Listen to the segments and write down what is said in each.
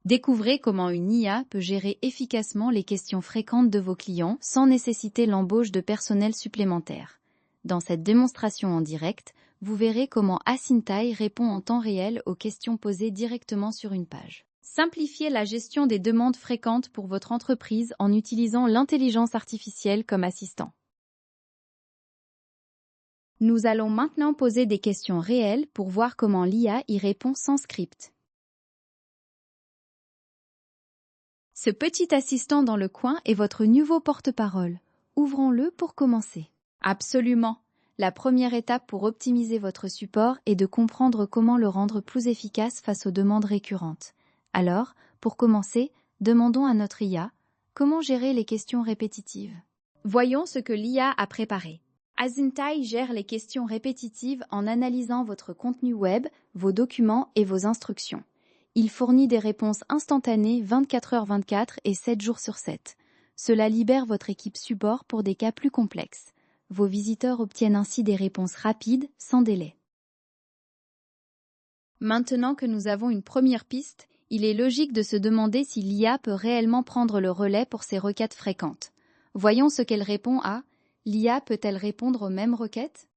Découvrez comment une IA peut gérer efficacement les questions fréquentes de vos clients sans nécessiter l'embauche de personnel supplémentaire. Dans cette démonstration en direct, vous verrez comment Asintai répond en temps réel aux questions posées directement sur une page. Simplifiez la gestion des demandes fréquentes pour votre entreprise en utilisant l'intelligence artificielle comme assistant. Nous allons maintenant poser des questions réelles pour voir comment l'IA y répond sans script. Ce petit assistant dans le coin est votre nouveau porte-parole. Ouvrons-le pour commencer. Absolument. La première étape pour optimiser votre support est de comprendre comment le rendre plus efficace face aux demandes récurrentes. Alors, pour commencer, demandons à notre IA comment gérer les questions répétitives. Voyons ce que l'IA a préparé. Asintai gère les questions répétitives en analysant votre contenu web, vos documents et vos instructions. Il fournit des réponses instantanées 24h/24 et 7 jours sur 7. Cela libère votre équipe support pour des cas plus complexes. Vos visiteurs obtiennent ainsi des réponses rapides, sans délai. Maintenant que nous avons une première piste, il est logique de se demander si l'IA peut réellement prendre le relais pour ces requêtes fréquentes. Voyons ce qu'elle répond à « L'IA peut-elle répondre aux mêmes requêtes ?»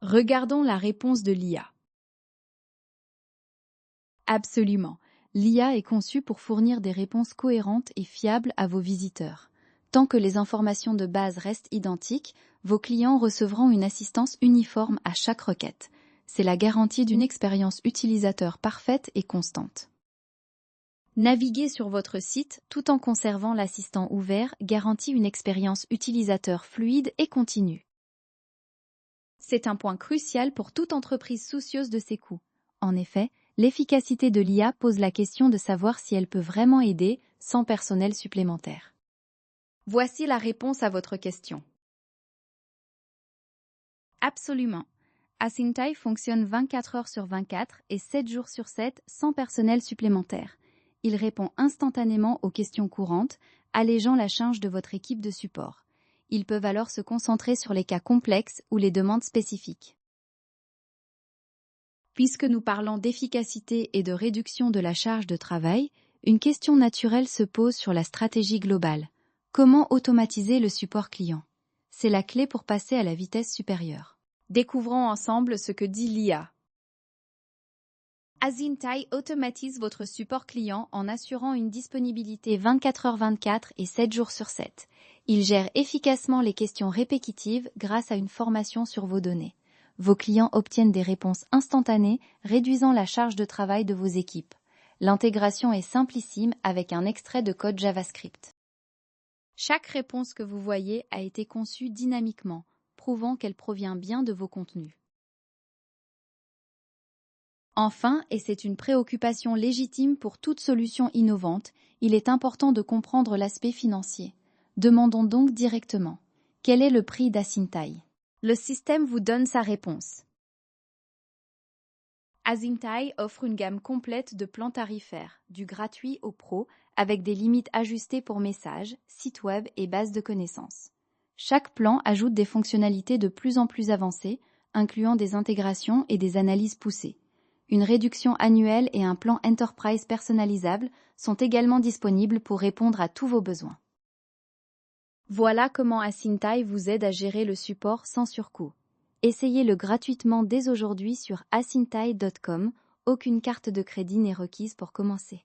Regardons la réponse de l'IA. Absolument. L'IA est conçue pour fournir des réponses cohérentes et fiables à vos visiteurs. Tant que les informations de base restent identiques, vos clients recevront une assistance uniforme à chaque requête. C'est la garantie d'une expérience utilisateur parfaite et constante. Naviguer sur votre site tout en conservant l'assistant ouvert garantit une expérience utilisateur fluide et continue. C'est un point crucial pour toute entreprise soucieuse de ses coûts. En effet, l'efficacité de l'IA pose la question de savoir si elle peut vraiment aider sans personnel supplémentaire. Voici la réponse à votre question. Absolument. Asintai fonctionne 24 heures sur 24 et 7 jours sur 7 sans personnel supplémentaire. Il répond instantanément aux questions courantes, allégeant la charge de votre équipe de support. Ils peuvent alors se concentrer sur les cas complexes ou les demandes spécifiques. Puisque nous parlons d'efficacité et de réduction de la charge de travail, une question naturelle se pose sur la stratégie globale. Comment automatiser le support client? C'est la clé pour passer à la vitesse supérieure. Découvrons ensemble ce que dit l'IA. Asintai automatise votre support client en assurant une disponibilité 24h/24 et 7 jours sur 7. Il gère efficacement les questions répétitives grâce à une formation sur vos données. Vos clients obtiennent des réponses instantanées, réduisant la charge de travail de vos équipes. L'intégration est simplissime avec un extrait de code JavaScript. Chaque réponse que vous voyez a été conçue dynamiquement, prouvant qu'elle provient bien de vos contenus. Enfin, et c'est une préoccupation légitime pour toute solution innovante, il est important de comprendre l'aspect financier. Demandons donc directement, quel est le prix d'Asintai? Le système vous donne sa réponse. Asintai offre une gamme complète de plans tarifaires, du gratuit au pro, avec des limites ajustées pour messages, sites web et bases de connaissances. Chaque plan ajoute des fonctionnalités de plus en plus avancées, incluant des intégrations et des analyses poussées. Une réduction annuelle et un plan Enterprise personnalisable sont également disponibles pour répondre à tous vos besoins. Voilà comment Asintai vous aide à gérer le support sans surcoût. Essayez-le gratuitement dès aujourd'hui sur asintai.com. Aucune carte de crédit n'est requise pour commencer.